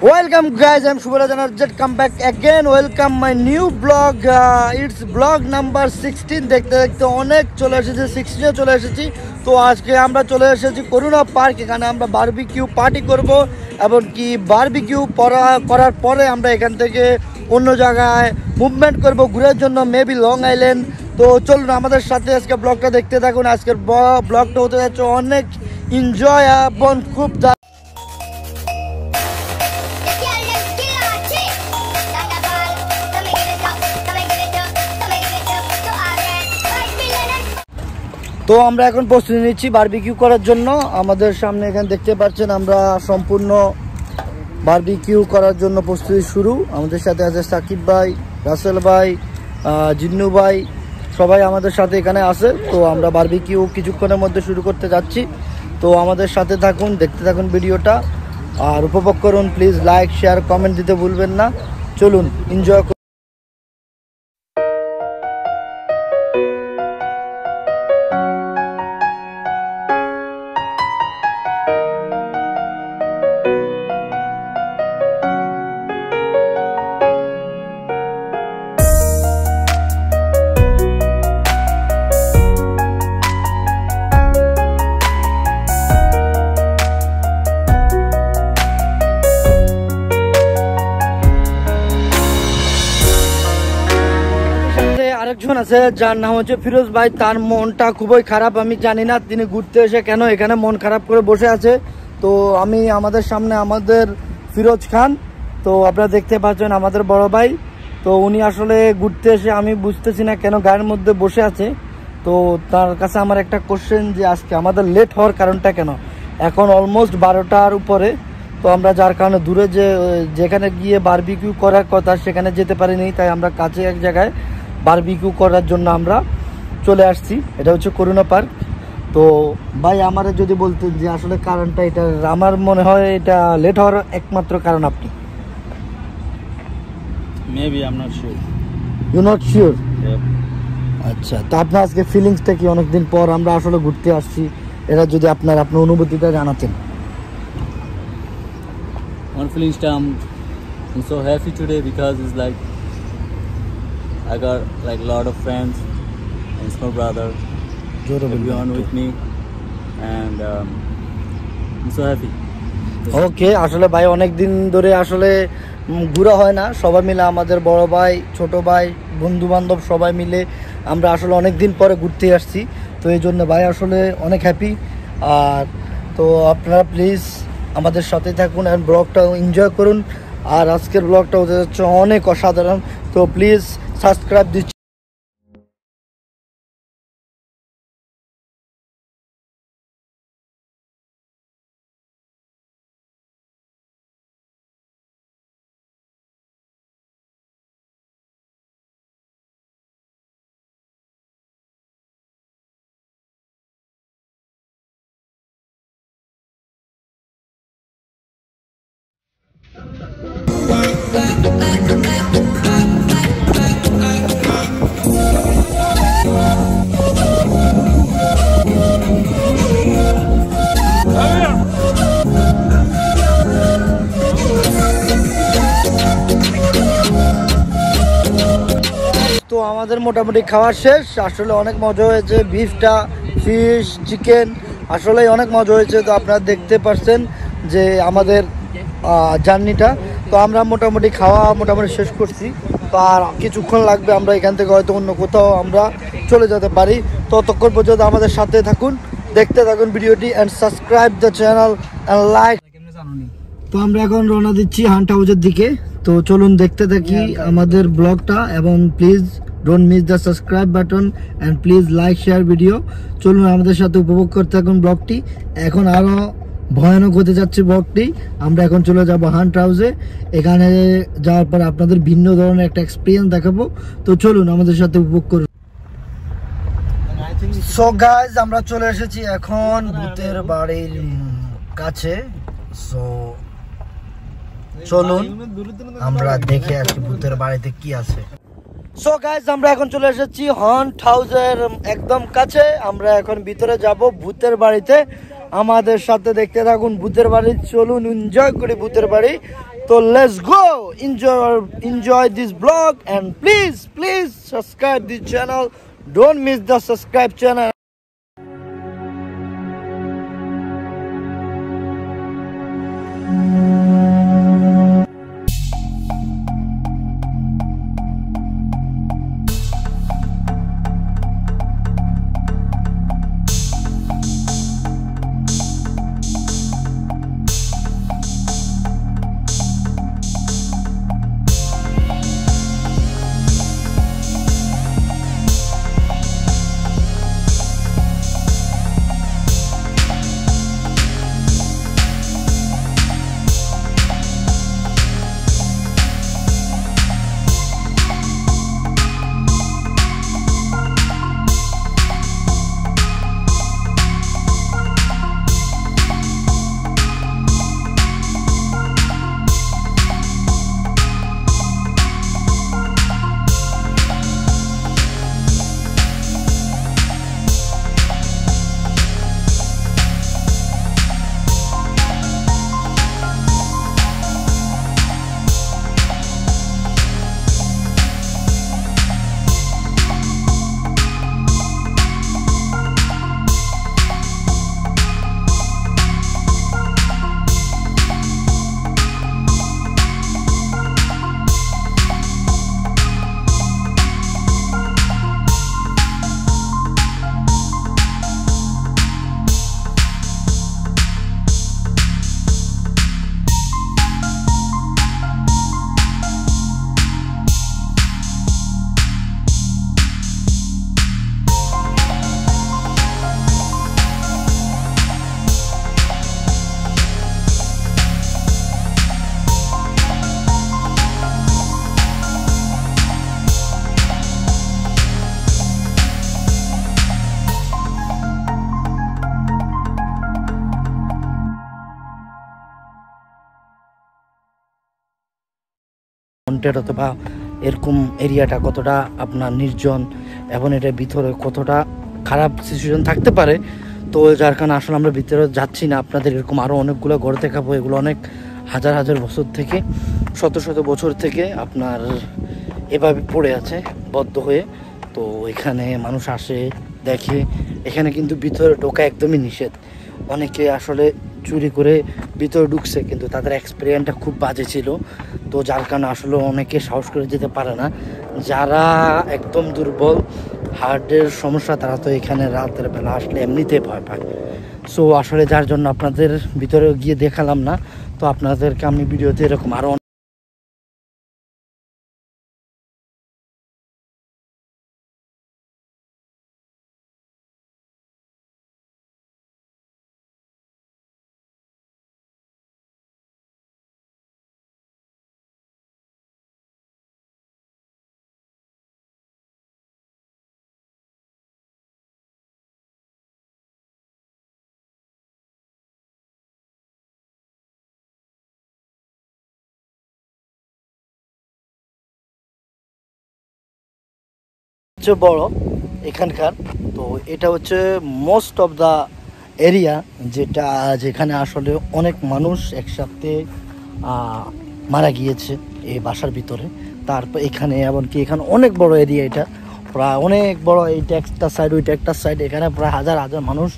Welcome guys, I'm Shubharaj and just come back again. Welcome my new vlog. It's vlog number 16. দেখতে দেখতে অনেক চলে এসেছি, 16 চলে এসেছি। তো আজকে আমরা চলে এসেছি করুণা পার্ক। এখানে আমরা বারবিকিউ পার্টি করব এবং কি বারবিকিউ করার পরে আমরা এখান থেকে অন্য জায়গায় মুভমেন্ট করব ঘোরার জন্য, মেবি লং আইল্যান্ড। তো চলুন আমাদের সাথে আজকে ব্লগটা দেখতে থাকুন। আজকের ব্লগটা হতে যাচ্ছে অনেক এনজয় এবং খুব তো আমরা এখন প্রস্তুতি নিচ্ছি বারবিকিউ করার জন্য। আমাদের সামনে এখানে দেখতে পাচ্ছেন আমরা সম্পূর্ণ বারবিকিউ করার জন্য প্রস্তুতি শুরু। আমাদের সাথে আছে সাকিব ভাই, রাসেল ভাই, জিন্নু ভাই, সবাই আমাদের সাথে এখানে আছে। তো আমরা বারবিকিউ কিছুক্ষণের মধ্যে শুরু করতে যাচ্ছি। তো আমাদের সাথে থাকুন, দেখতে থাকুন ভিডিওটা আর উপভোগ করুন। প্লিজ লাইক, শেয়ার, কমেন্ট দিতে ভুলবেন না। চলুন এনজয়। আরেকজন আছে যার নাম হচ্ছে ফিরোজ ভাই। তার মনটা খুবই খারাপ, আমি জানি না তিনি ঘুরতে এসে কেন এখানে মন খারাপ করে বসে আছে। তো আমি আমাদের সামনে আমাদের ফিরোজ খান, তো আপনারা দেখতে পাচ্ছেন আমাদের বড় ভাই। তো উনি আসলে ঘুরতে এসে আমি বুঝতেছি না কেন গায়ের মধ্যে বসে আছে। তো তার কাছে আমার একটা কোশ্চেন যে আজকে আমাদের লেট হওয়ার কারণটা কেন। এখন অলমোস্ট 12টার উপরে। তো আমরা যার কারণে দূরে যেখানে গিয়ে বারবিকিউ করার কথা সেখানে যেতে পারিনি, তাই আমরা কাছে এক জায়গায় বারবিকিউ করার জন্য আমরা চলে আসছি। এটা হচ্ছে করুণা পার্ক। তো ভাই আমারে যদি বলতেন যে আসলে কারণটা, এটা আমার মনে হয় এটা লেট হওয়ার একমাত্র কারণ আপনি। Maybe I am not sure. You not sure? আচ্ছা, তো আপনার আজকে ফিলিংসটা কি? অনেকদিন পর আমরা আসলে ঘুরতে আসছি, এটা যদি আপনার অনুভূতিটা জানাতেন। One feelingটা I'm so happy today because it's like I got like a lot of friends and small brother everyone with me and I'm so happy. ওকে, আসলে ভাই অনেক দিন ধরে আসলে ঘোরা হয় না। সবাই মিলে আমাদের বড় ভাই, ছোট ভাই, বন্ধু বান্ধব সবাই মিলে আমরা আসলে অনেক দিন পরে ঘুরতে আসছি। তো এই জন্য ভাই আসলে অনেক হ্যাপি। আর তো আপনারা প্লিজ আমাদের সাথে থাকুন আর ব্লগটা এনজয় করুন। আর আজকের ব্লগটা হতে যাচ্ছে অনেক অসাধারণ। তো প্লিজ সাবস্ক্রাইব দিচ্ছি। তো আমাদের মোটামুটি খাওয়া শেষ। আসলে অনেক মজা হয়েছে, বিফটা, ফিশ, চিকেন আসলে অনেক মজা হয়েছে। তো আপনারা দেখতে পাচ্ছেন যে আমাদের জার্নিটা। তো আমরা মোটামুটি খাওয়া শেষ করছি। তো আর কিছুক্ষণ লাগবে, আমরা এখান থেকে হয়তো অন্য কোথাও আমরা চলে যেতে পারি। ততক্ষণ পর্যন্ত আমাদের সাথে থাকুন, দেখতে থাকুন ভিডিওটি and subscribe the channel and like. তো আমরা এখন রওনা দিচ্ছি হান্ট হাউসের দিকে। তো চলুন দেখতে থাকি আমাদের ব্লগটা এবং please don't miss the subscribe button and please like share video. চলুন আমাদের সাথে উপভোগ করতে থাকুন ব্লগটি। এখন আরও ভয়ানক হতে যাচ্ছে ব্লগটি। আমরা এখন চলে যাব হান্ট হাউসে। এখানে যাওয়ার পর আপনাদের ভিন্ন ধরনের একটা এক্সপিরিয়েন্স দেখাবো। তো চলুন আমাদের সাথে উপভোগ করুন। সো গাইজ, আমরা চলে এসেছি এখন ভূতের বাড়ির কাছে। সো চলুন আমরা দেখে আসি ভূতের বাড়িতে কি আছে। সো গাইজ, আমরা এখন চলে এসেছি হন্ট হাউসের একদম কাছে। আমরা এখন ভিতরে যাব ভূতের বাড়িতে। আমাদের সাথে দেখতে থাকুন ভূতের বাড়ি। চলুন এনজয় করি ভূতের বাড়ি। So let's go enjoy this vlog, and please subscribe this channel. Don't miss the subscribe channel. Haunted অথবা এরকম এরিয়াটা কতটা আপনার নির্জন এবং এটার ভিতরে কতটা খারাপ সিচুয়েশন থাকতে পারে। তো যার কারণে আসলে আমরা ভিতরে যাচ্ছি না। আপনাদের এরকম আরও অনেকগুলো ঘর দেখাবো। এগুলো অনেক হাজার হাজার বছর থেকে, শত শত বছর থেকে আপনার এভাবে পড়ে আছে বদ্ধ হয়ে। তো এখানে মানুষ আসে, দেখে। এখানে কিন্তু ভিতরে ঢোকা একদমই নিষেধ। অনেকে আসলে চুরি করে ভিতরে ঢুকছে, কিন্তু তাদের এক্সপিরিয়েন্সটা খুব বাজে ছিল। তো যার কারণে আসলে অনেকে সাহস করে যেতে পারে না। যারা একদম দুর্বল, হার্টের সমস্যা, তারা তো এখানে রাতের বেলা আসলে এমনিতেই ভয় পায়। সো আসলে যার জন্য আপনাদের ভিতরে গিয়ে দেখালাম না। তো আপনাদেরকে আমি ভিডিওতে এরকম আরও বড় এখানকার। তো এটা হচ্ছে মোস্ট অফ দ্য এরিয়া, যেখানে আসলে অনেক মানুষ একসাথে মারা গিয়েছে এই বাসার ভিতরে। তারপর এখানে এমনকি এখানে অনেক বড় এরিয়া, এটা প্রায় অনেক বড়। এইটা একটা সাইড, ওইটা একটা সাইড। এখানে প্রায় হাজার হাজার মানুষ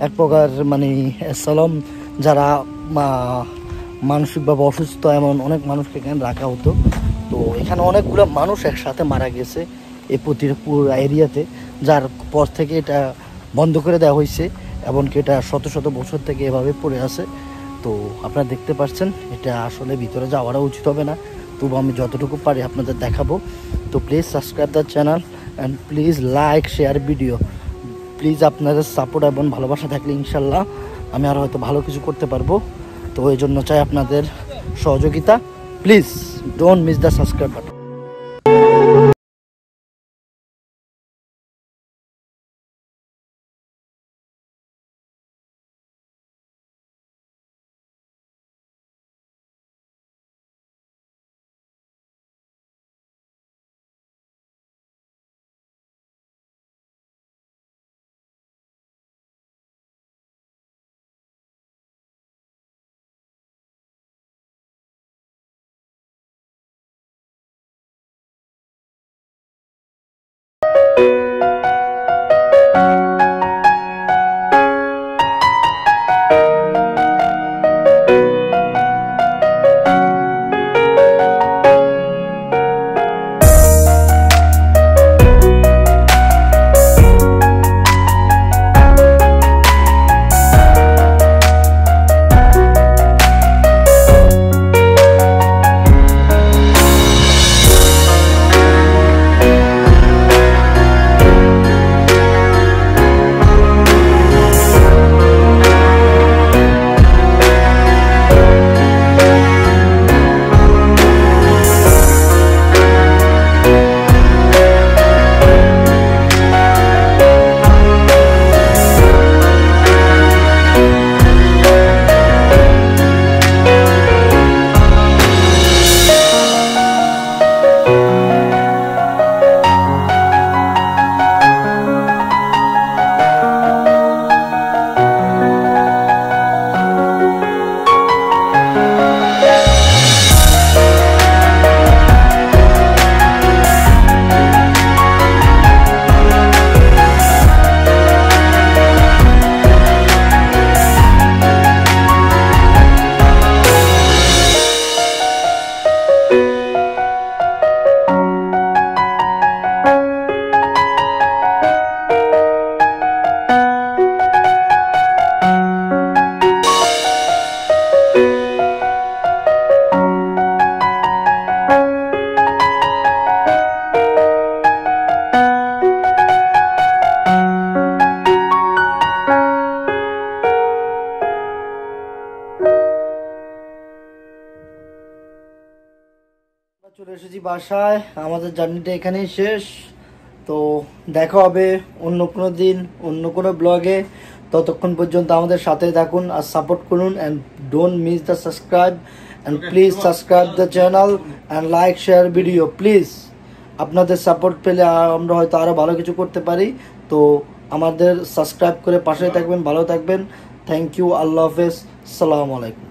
এক প্রকার মানে সালাম, যারা মানসিকভাবে অসুস্থ, এমন অনেক মানুষকে এখানে রাখা হতো। তো এখানে অনেকগুলো মানুষ একসাথে মারা গেছে এই পুরো এরিয়াতে, যার পর থেকে এটা বন্ধ করে দেওয়া হয়েছে। এমনকি এটা শত শত বছর থেকে এভাবে পড়ে আছে। তো আপনারা দেখতে পাচ্ছেন, এটা আসলে ভিতরে যাওয়াটা উচিত হবে না। তবু আমি যতটুকু পারি আপনাদের দেখাবো। তো please subscribe the channel and please like share video. Please আপনাদের সাপোর্ট এবং ভালোবাসা থাকলে ইনশাল্লাহ আমি আর হয়তো ভালো কিছু করতে পারবো। তো এই জন্য চাই আপনাদের সহযোগিতা। Please don't miss the subscribe button. চলে এসেছি বাসায়, আমাদের জার্নিটা এখানেই শেষ। তো দেখা হবে অন্য কোনো দিন অন্য কোনো ব্লগে। ততক্ষণ পর্যন্ত আমাদের সাথে থাকুন আর সাপোর্ট করুন, and don't miss the subscribe, and please subscribe the channel and like share video please. আপনাদের সাপোর্ট পেলে আমরা হয়তো আরও ভালো কিছু করতে পারি। তো আমাদের সাবস্ক্রাইব করে পাশে থাকবেন, ভালো থাকবেন। থ্যাংক ইউ, আল্লাহ হাফেজ, আসসালামু আলাইকুম।